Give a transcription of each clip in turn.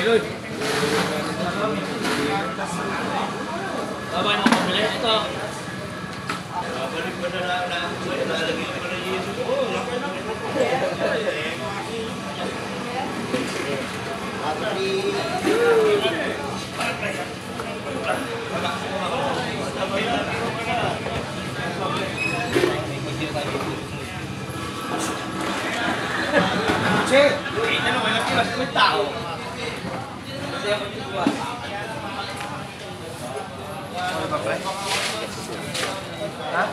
Babay mo pabili ito. Balik mo na lang. Lalagyan mo na yun. Che, kita naman ang kilas ng tao. Ha?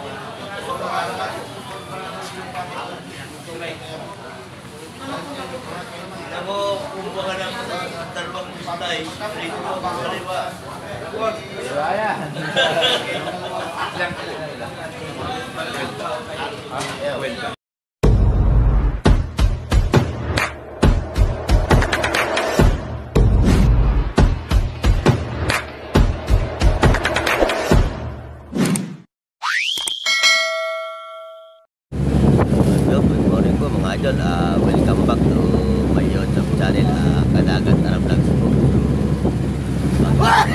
Ako, kumuha ng dalawang pistay. Rito mo ang kaliwa. Ayan. Welcome. Idol, welcome back to my YouTube channel, Kadagat Arab Vlogs po. Magbati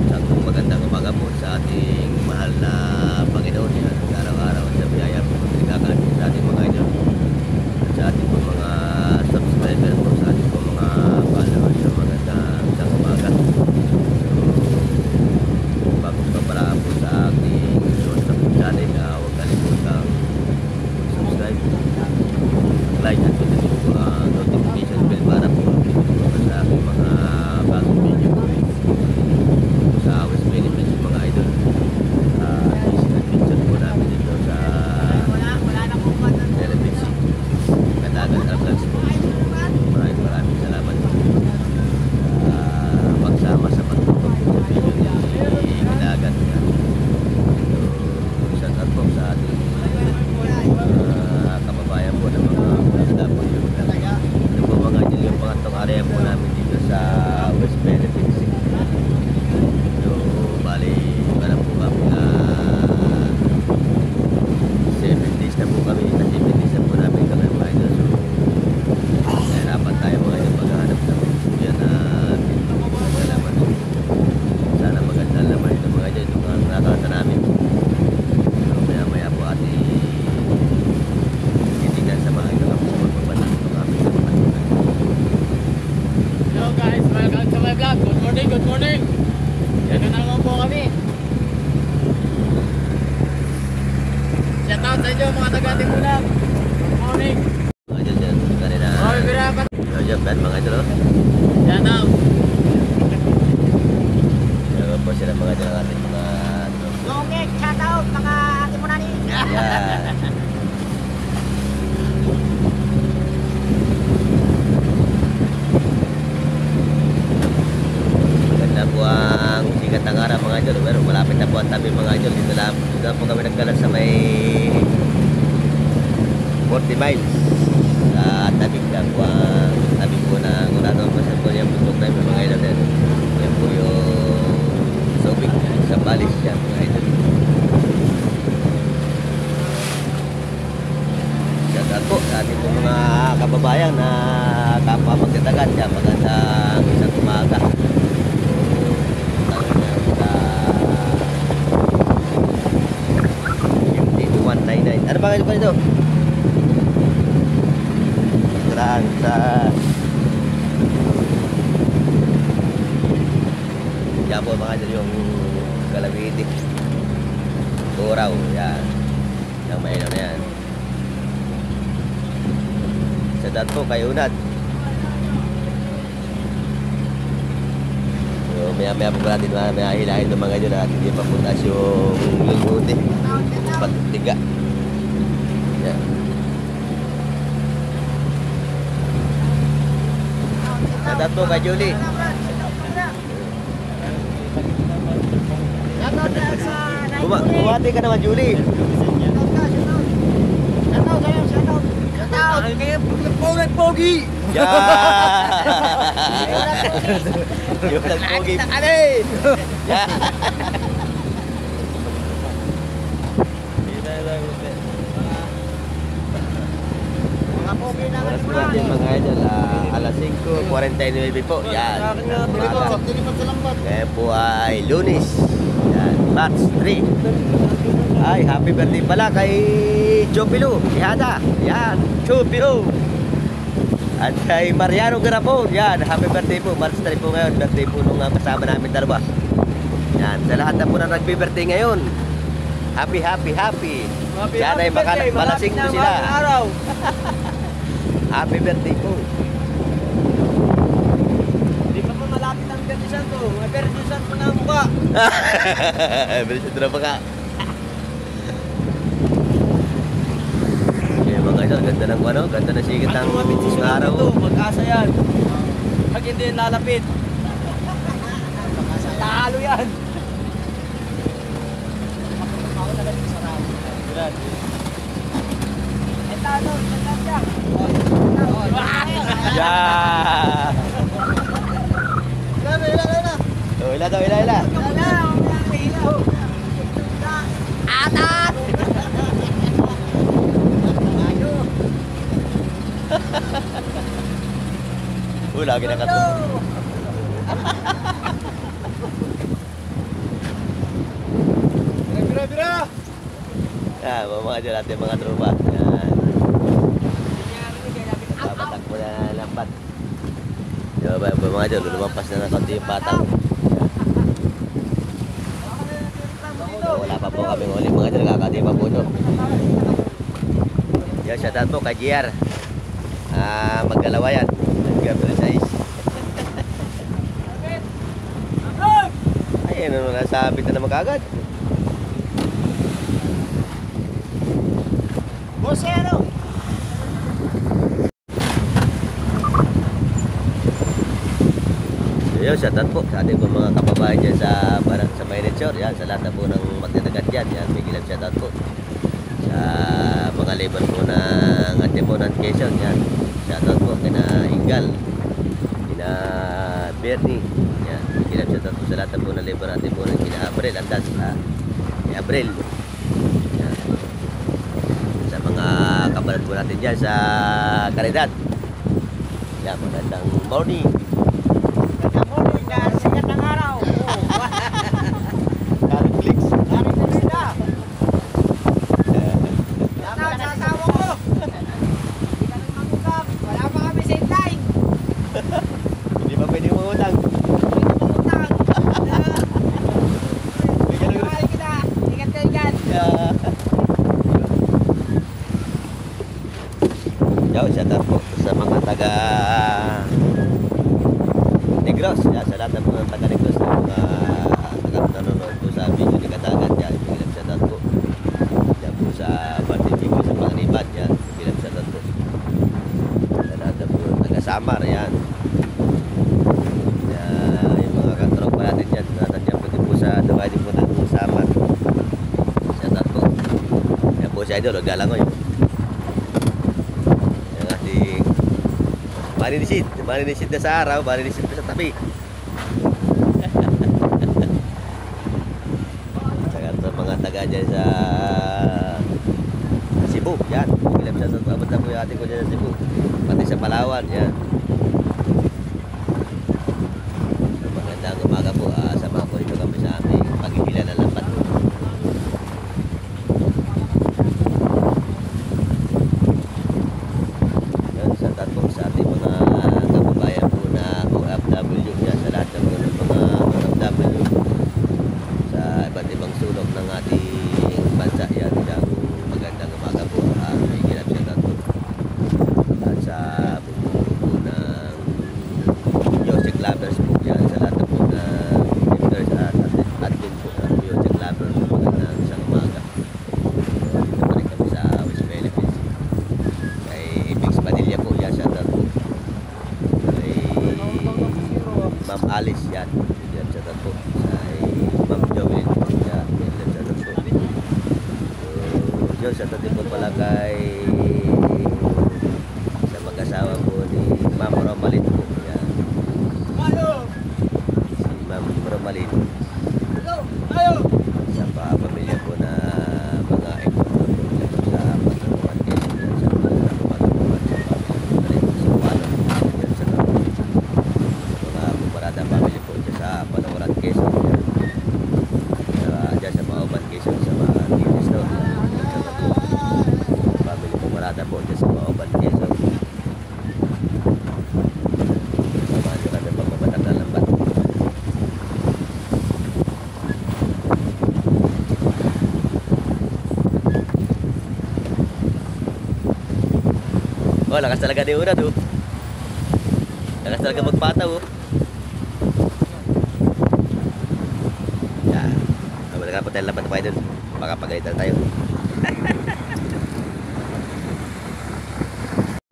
sa magandang umaga po sa ating mahal na Panginoon. Araw-araw sa biyaya po nagkakaroon sa ating mga idol, sa ating mga subscriber po, sa ating mga followers. So magandang isang umaga. So bago pa para po sa ating YouTube channel, huwag kalimutang subscribe, like at pindutin po ang notification bell para po sa aking mga bagong video po sa West Philippines mga idol. Fishing adventure po namin dito sa Philippines, Kadagat Arab Vlogs po. Maraming salamat po pagsama sa pagtutok sa video ni Kadagat. Shout out po sa ating kababayan po ng mga maganda po yung ito po mga idol, yung pangatong area po namin dito sa West Philippines. So bali wala po kami 7 days na po kami, na 7 days na po namin kami mga idol. So nahirapan tayo mga idol maghanap ng yan na salamat. Sana maganda naman ito mga idol itong nakakata namin. So maya po ating titignan sa mga idol kung magpapatak ito kami sa mga idol. Hello guys, welcome to my vlog. Good morning, good morning. Yan na naman po kami. Shout out sa inyo mga taga-Timulang. Good morning. Mga idol dyan, kanina Japan mga idol. Shout out. Meron po sila mga idol ating mga Okay, shout out mga Timunani. yan. Maganda po ang sikat ng araw mga idol, pero malapit na po ang tabi mga idol. Dito na po kami nagkalat sa may 40 miles sa tabing lang po ang tabi po ng Uranong Pasal po yung bundok na yung mga idol. Yan po yung Subic sa Balis yan mga idol. Shout out po sa ating po mga kababayan na kapwa magtatagan yan. Magandang isang umaga. Ano ba kayo pa ito? Sa yan po mga idol yung Kalawiti Turaw, yan yung may na yan. Sa dad po kay Unad. So maya po natin may hilahin ng mga idol na hindi pa putas yung lungguti patiga yan. Sa dad po kay Julie. Bumati ka naman, Julie. Pogi! Yan! Yung nag-pogi. Yan! Mga pogi na oras po natin mga idol, alas 5:49 po. Yan. ng umaga. Ngayon po ay Lunes. Yan, March 3. Ay, happy birthday pala kay Chopilo, Ihada. Yan, Chopilo. At kay Mariano Garapon. Yan, happy birthday po. March 3 po ngayon. Birthday po nung kasama namin dalawa. Yan, sa lahat na po na nagbe-birthday ngayon. Happy, happy, happy. Yan ay malasing po sila. Happy birthday po. Hindi pa malapit ang Birthday Santo. May Birthday Santo na mukha. Bilis ito na baka. Okay mga idol, ganda ng ano, ganda na sigit ang araw. Mag-asa yan. Pag hindi lalapit. Talo yan. Talo, siya. Yeah! Oh, ila daw, ila. Atat! Lagi nakatulog. Bira! Yan, mga dyan natin mga tropa. Yan. Papatak mo na lambat. Yan ba mga dyan, lumampas na ng konti yung patang. Wala pa po kami ulit mga dyan, kakati pa po ito. Yan, shoutout po kay GR. Magdalawa yan. Nag-gabel size. Ay, ano nasabi na naman kagad. Bosero! Yo, shoutout po sa ating po mga kababayan dyan sa Maynitsor. Yan, sa lahat na po ng magdadagat dyan. Yan, may gilang shoutout po. Sa mga labor po ng Antiponan Quezon. Yan, shoutout po kina Ingal, kina Bernie. Yan, may gilang shoutout po sa lahat na po ng labor natin po ng kina Abril. Andas, kina Abril. Yan. Sa mga kabalat po natin dyan sa Caridad. Yan, magandang morning. Sikat ng araw. Karin clicks. Narinig na. Tawag sa asawa ko. Hindi ka nang mangutang. Wala pa kami sa time. Hindi pa pwede mangutang. Mangutang. Mahal kita. Sikat kayo dyan. Yo, shoutout po sa mga taga Negros. Yan, sa lahat po ng taga Negros na mga taga nanonood po sa video ni Katagan. Yan, bilang shoutout po. Yan po sa Martin sa Pangriban. Yan, bilang shoutout po. Sa lahat po ng taga Samar. Yan. Yan, yung mga katropa natin yan. Nandiyan po din po sa dividing po ng Samar. Shoutout po. Yan po si Idol, Galangoy. Yung ating Maninisid na sa araw, maninisid na sa tabi. Sa mga taga dyan sa Cebu, yan. Ilam sa abot na po yung ating ko dyan sa Cebu. Pati sa Palawan, yan. Magandang umaga po. Sama po rin kami sa aming pagkikila na lambat. Yan, sa tatlo sa ating mga kababayan po na OFW yan, sa lahat ng mga OFW sa iba't ibang sulok ng ating bansa. Yan, isang magandang umaga po. May ginap siya tatlo. At sa buong po ng music lovers po yan, sa lahat po na members at admin po ng music lovers. Magandang isang umaga. Dito pa rin kami sa West Philippines. Kay Ipix Padilla po yan, shout out po. Kay Ma'am Alice yan, shout out po. Kay Ma'am Jovelyn po yan, shout out po. So, yun, shout out din po pala kay sa mag-asawa po ni Ma'am Romalyn po yan. Si Ma'am Romalyn sa pamilya po na mga ekonomi po sa Patutuan Quezon yan, sa mga pamilya po dyan sa mga Valdez. Samahan nyo kami pag mabatak na lambat. Oh, lakas talaga ni Una to. Lakas talaga magpataw oh. Yan. Wala ka po tayo lambat na tayo dun. Baka pagalitan tayo.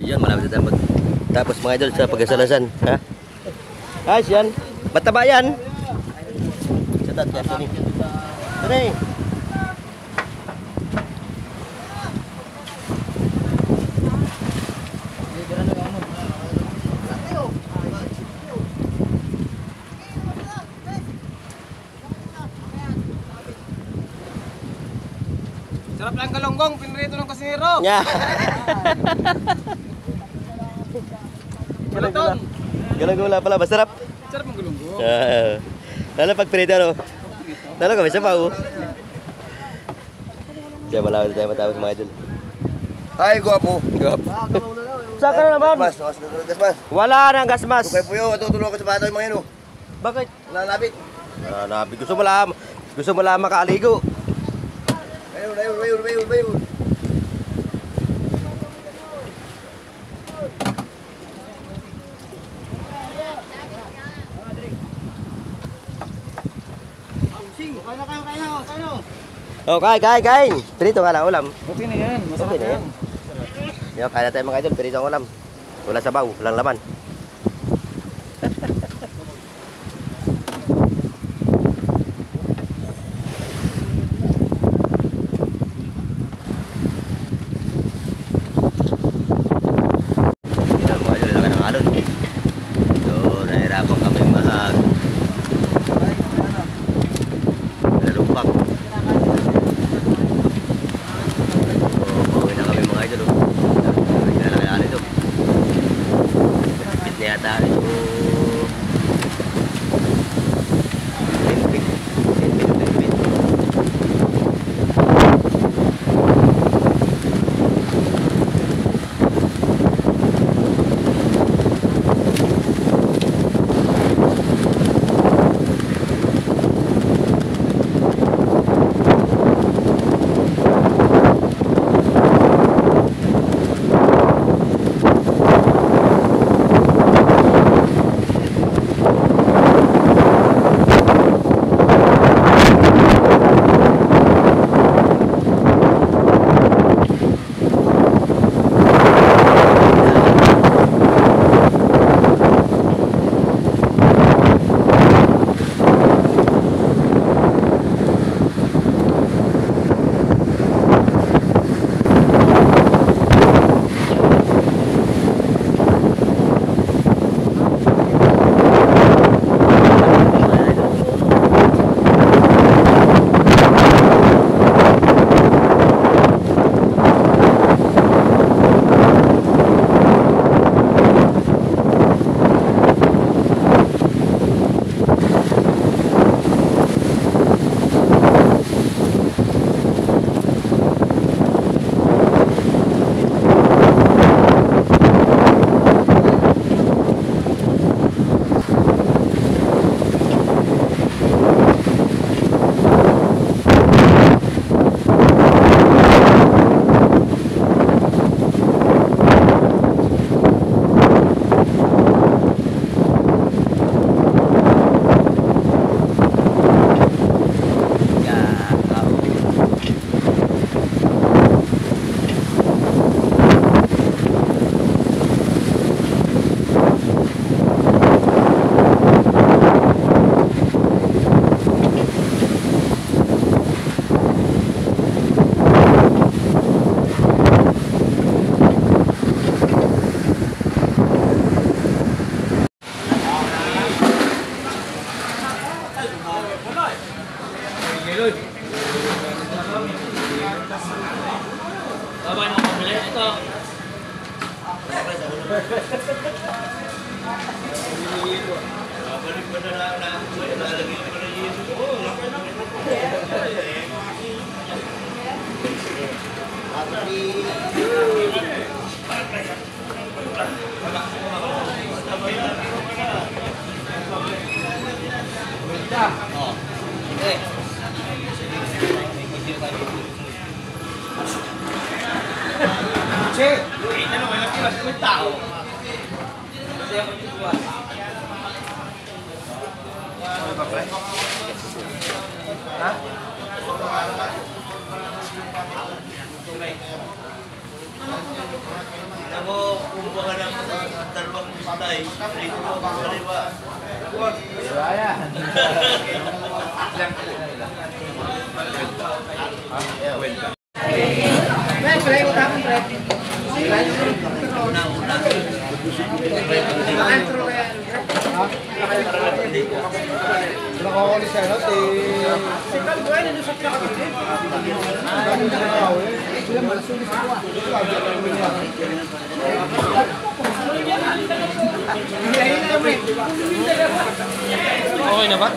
Yan, malapit na tayo tapos mga idol sa pagkasalasan. Ha? Ayos yan. Mataba yan. Satat yan. Tani. Sarap lang galonggong, pinrito ng kasinero. Nya. Galotong. Galang-gula pala, masarap. Sarap ng galonggong. Lalo pag pinito, no? Lalo kami sa pao. Kaya malawin tayo matapos mga idol. Ay, guwapo. Guwapo. Saan ka na naman? Gasmas. Wala nang gasmas. Tukay po yun, tutulungan ko sa bata yung mga yun. Bakit? Nanabit. Nabi, gusto mo lang makaaligo. Ayun. Oh, kain. Pinito nga lang, ulam. Okay na yan, masarap Okay na yan. Yo, kaya na tayo mga idol, pinito ang ulam. Wala sabaw, walang laman. Yan mga idol, laki ng alon. So, nahirapan kami nalumpak. Pauwi na kami mga idol. Naglalaki ito. Pit na yata ito. Pit. Babay mo pabili. Ito. Babalik mo na nalagay ko na yun. Happy Oh. Sige. Che! Kita naman ang kiwas ng tao. Kasi ako tutuwa. Ha? Ako, kumuha ka ng dalawang stay. Dito ko, kaliwa. Pre, pre, utapon, pre. Una-una. Makantro kaya. Nakakali siya, no? Sikat ko yan, sa pinakabili. Okay na ba?